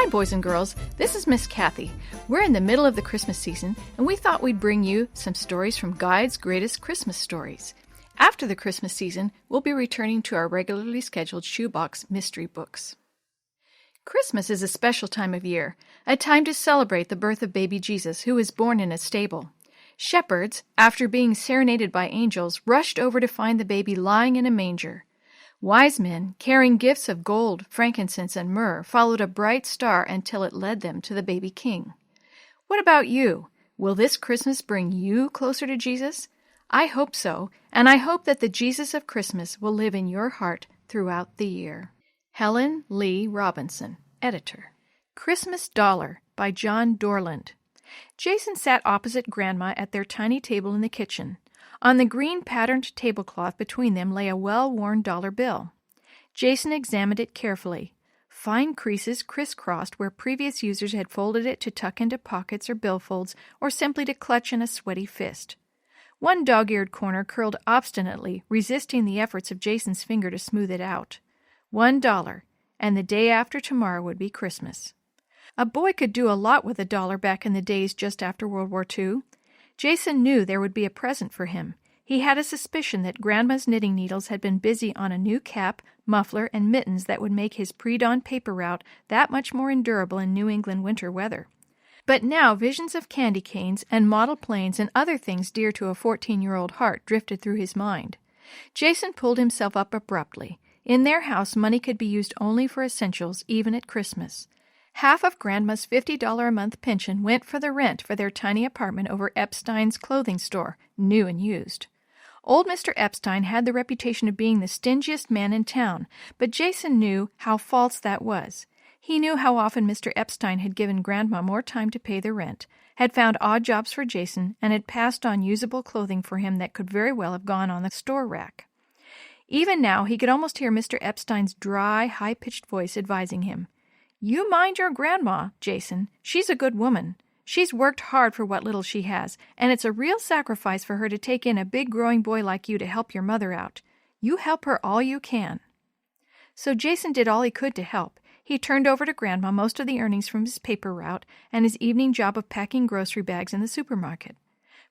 Hi, boys and girls. This is Miss Kathy. We're in the middle of the Christmas season, and we thought we'd bring you some stories from Guide's Greatest Christmas Stories. After the Christmas season, we'll be returning to our regularly scheduled shoebox mystery books. Christmas is a special time of year, a time to celebrate the birth of baby Jesus, who was born in a stable. Shepherds, after being serenaded by angels, rushed over to find the baby lying in a manger. Wise men, carrying gifts of gold, frankincense, and myrrh, followed a bright star until it led them to the baby king. What about you? Will this Christmas bring you closer to Jesus? I hope so, and I hope that the Jesus of Christmas will live in your heart throughout the year. Helen Lee Robinson, editor. Christmas Dollar by John Dorland. Jason sat opposite Grandma at their tiny table in the kitchen. On the green patterned tablecloth between them lay a well-worn dollar bill. Jason examined it carefully. Fine creases crisscrossed where previous users had folded it to tuck into pockets or billfolds or simply to clutch in a sweaty fist. One dog-eared corner curled obstinately, resisting the efforts of Jason's finger to smooth it out. $1, and the day after tomorrow would be Christmas. A boy could do a lot with $1 back in the days just after World War II. Jason knew there would be a present for him. He had a suspicion that Grandma's knitting needles had been busy on a new cap, muffler, and mittens that would make his pre-dawn paper route that much more endurable in New England winter weather. But now visions of candy canes and model planes and other things dear to a 14-year-old heart drifted through his mind. Jason pulled himself up abruptly. In their house, money could be used only for essentials, even at Christmas. Half of Grandma's $50 a month pension went for the rent for their tiny apartment over Epstein's clothing store, new and used. Old Mr. Epstein had the reputation of being the stingiest man in town, but Jason knew how false that was. He knew how often Mr. Epstein had given Grandma more time to pay the rent, had found odd jobs for Jason, and had passed on usable clothing for him that could very well have gone on the store rack. Even now he could almost hear Mr. Epstein's dry, high-pitched voice advising him. "You mind your Grandma, Jason. She's a good woman. She's worked hard for what little she has, and it's a real sacrifice for her to take in a big growing boy like you to help your mother out. You help her all you can." So Jason did all he could to help. He turned over to Grandma most of the earnings from his paper route and his evening job of packing grocery bags in the supermarket.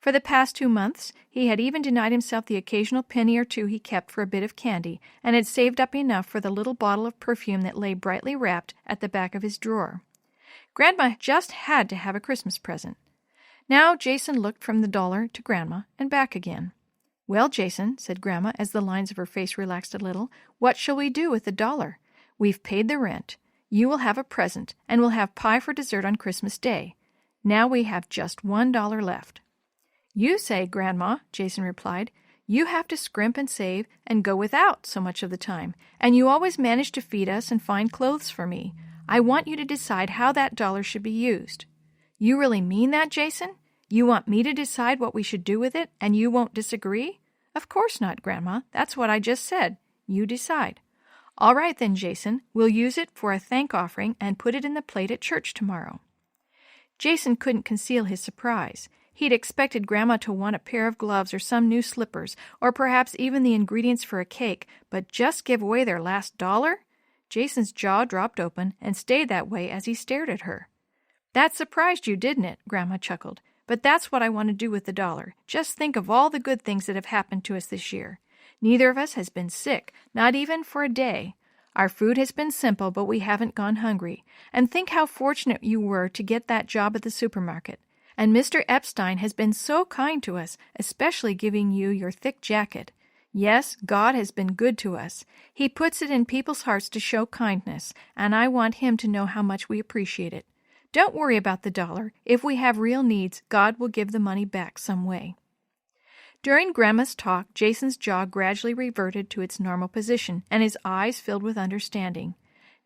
For the past 2 months, he had even denied himself the occasional penny or two he kept for a bit of candy, and had saved up enough for the little bottle of perfume that lay brightly wrapped at the back of his drawer. Grandma just had to have a Christmas present. Now Jason looked from the dollar to Grandma and back again. "Well, Jason," said Grandma as the lines of her face relaxed a little, "what shall we do with the $1? We've paid the rent. You will have a present, and we'll have pie for dessert on Christmas Day. Now we have just $1 left." "You say, Grandma," Jason replied. "You have to scrimp and save and go without so much of the time, and you always manage to feed us and find clothes for me. I want you to decide how that $1 should be used." "You really mean that, Jason? You want me to decide what we should do with it, and you won't disagree?" "Of course not, Grandma. That's what I just said. You decide." "All right then, Jason. We'll use it for a thank offering and put it in the plate at church tomorrow." Jason couldn't conceal his surprise. He'd expected Grandma to want a pair of gloves or some new slippers, or perhaps even the ingredients for a cake, but just give away their last $1? Jason's jaw dropped open and stayed that way as he stared at her. "That surprised you, didn't it?" Grandma chuckled. "But that's what I want to do with the $1. Just think of all the good things that have happened to us this year. Neither of us has been sick, not even for a day. Our food has been simple, but we haven't gone hungry. And think how fortunate you were to get that job at the supermarket. And Mr. Epstein has been so kind to us, especially giving you your thick jacket. Yes, God has been good to us. He puts it in people's hearts to show kindness, and I want him to know how much we appreciate it. Don't worry about the $1. If we have real needs, God will give the money back some way." During Grandma's talk, Jason's jaw gradually reverted to its normal position, and his eyes filled with understanding.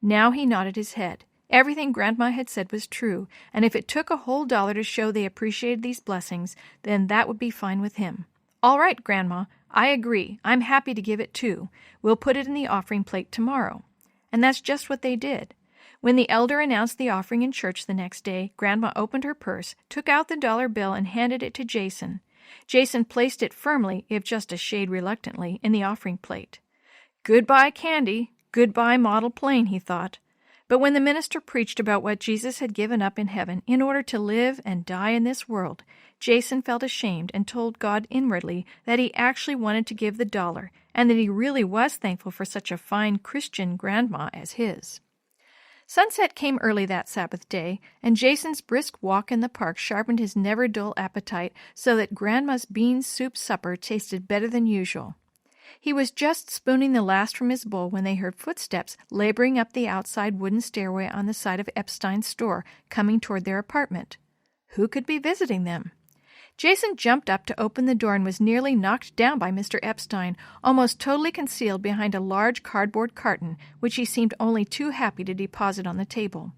Now he nodded his head. Everything Grandma had said was true, and if it took a whole $1 to show they appreciated these blessings, then that would be fine with him. "All right, Grandma, I agree. I'm happy to give it too. We'll put it in the offering plate tomorrow." And that's just what they did. When the elder announced the offering in church the next day, Grandma opened her purse, took out the $1 bill, and handed it to Jason. Jason placed it firmly, if just a shade reluctantly, in the offering plate. "Goodbye, candy. Goodbye, model plane," he thought. But when the minister preached about what Jesus had given up in heaven in order to live and die in this world, Jason felt ashamed and told God inwardly that he actually wanted to give the $1 and that he really was thankful for such a fine Christian grandma as his. Sunset came early that Sabbath day, and Jason's brisk walk in the park sharpened his never-dull appetite so that Grandma's bean soup supper tasted better than usual. He was just spooning the last from his bowl when they heard footsteps laboring up the outside wooden stairway on the side of Epstein's store, coming toward their apartment. Who could be visiting them? Jason jumped up to open the door and was nearly knocked down by Mr. Epstein, almost totally concealed behind a large cardboard carton, which he seemed only too happy to deposit on the table.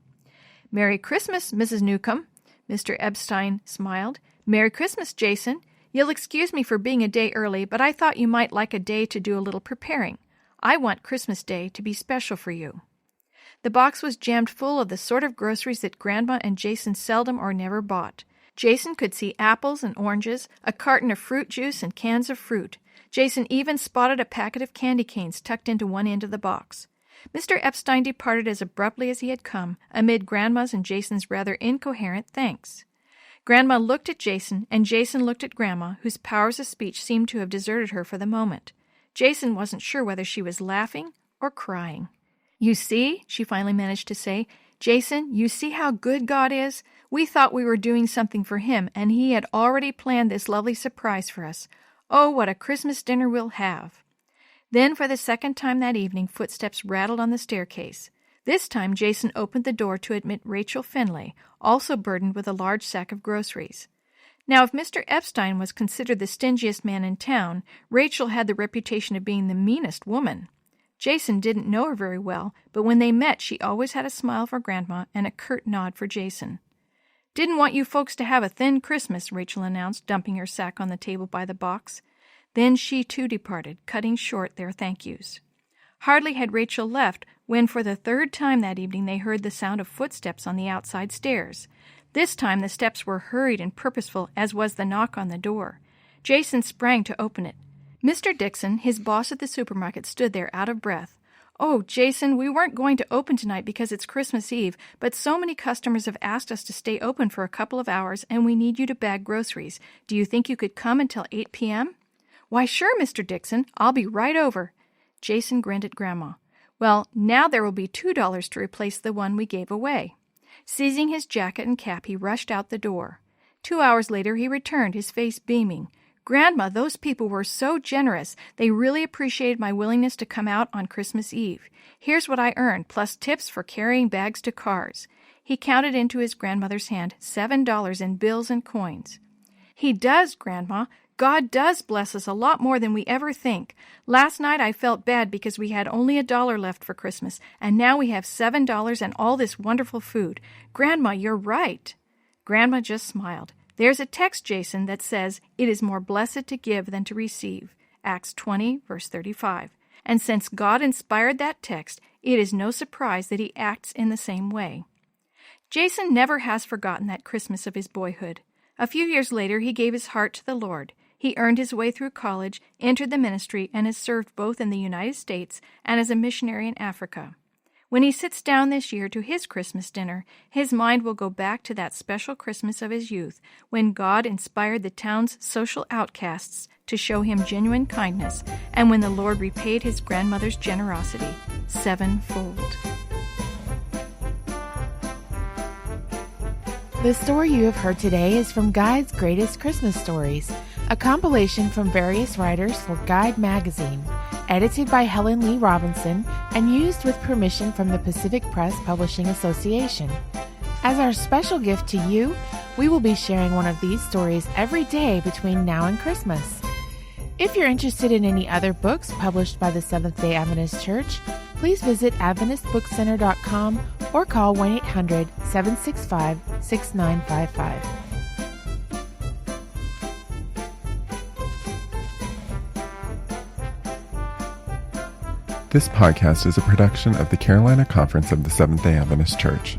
"Merry Christmas, Mrs. Newcomb," Mr. Epstein smiled. "Merry Christmas, Jason. You'll excuse me for being a day early, but I thought you might like a day to do a little preparing. I want Christmas Day to be special for you." The box was jammed full of the sort of groceries that Grandma and Jason seldom or never bought. Jason could see apples and oranges, a carton of fruit juice, and cans of fruit. Jason even spotted a packet of candy canes tucked into one end of the box. Mr. Epstein departed as abruptly as he had come, amid Grandma's and Jason's rather incoherent thanks. Grandma looked at Jason, and Jason looked at Grandma, whose powers of speech seemed to have deserted her for the moment. Jason wasn't sure whether she was laughing or crying. "You see," she finally managed to say, "Jason, you see how good God is? We thought we were doing something for Him, and He had already planned this lovely surprise for us. Oh, what a Christmas dinner we'll have." Then, for the second time that evening, footsteps rattled on the staircase. This time, Jason opened the door to admit Rachel Finlay, also burdened with a large sack of groceries. Now, if Mr. Epstein was considered the stingiest man in town, Rachel had the reputation of being the meanest woman. Jason didn't know her very well, but when they met, she always had a smile for Grandma and a curt nod for Jason. "Didn't want you folks to have a thin Christmas," Rachel announced, dumping her sack on the table by the box. Then she, too, departed, cutting short their thank yous. Hardly had Rachel left when, for the third time that evening, they heard the sound of footsteps on the outside stairs. This time the steps were hurried and purposeful, as was the knock on the door. Jason sprang to open it. Mr. Dixon, his boss at the supermarket, stood there out of breath. "Oh, Jason, we weren't going to open tonight because it's Christmas Eve, but so many customers have asked us to stay open for a couple of hours, and we need you to bag groceries. Do you think you could come until 8 p.m.? "Why, sure, Mr. Dixon. I'll be right over." Jason grinned at Grandma. "Well, now there will be $2 to replace the one we gave away." Seizing his jacket and cap, he rushed out the door. 2 hours later he returned, his face beaming. "Grandma, those people were so generous. They really appreciated my willingness to come out on Christmas Eve. Here's what I earned, plus tips for carrying bags to cars." He counted into his grandmother's hand $7 in bills and coins. "He does, Grandma. God does bless us a lot more than we ever think. Last night I felt bad because we had only $1 left for Christmas, and now we have $7 and all this wonderful food. Grandma, you're right." Grandma just smiled. "There's a text, Jason, that says, 'It is more blessed to give than to receive.' Acts 20, verse 35. And since God inspired that text, it is no surprise that He acts in the same way." Jason never has forgotten that Christmas of his boyhood. A few years later, he gave his heart to the Lord. He earned his way through college, entered the ministry, and has served both in the United States and as a missionary in Africa. When he sits down this year to his Christmas dinner, his mind will go back to that special Christmas of his youth, when God inspired the town's social outcasts to show him genuine kindness, and when the Lord repaid his grandmother's generosity sevenfold. The story you have heard today is from Guide's Greatest Christmas Stories, a compilation from various writers for Guide magazine, edited by Helen Lee Robinson and used with permission from the Pacific Press Publishing Association. As our special gift to you, we will be sharing one of these stories every day between now and Christmas. If you're interested in any other books published by the Seventh-day Adventist Church, please visit AdventistBookCenter.com or call 1-800-765-6955. This podcast is a production of the Carolina Conference of the Seventh-day Adventist Church.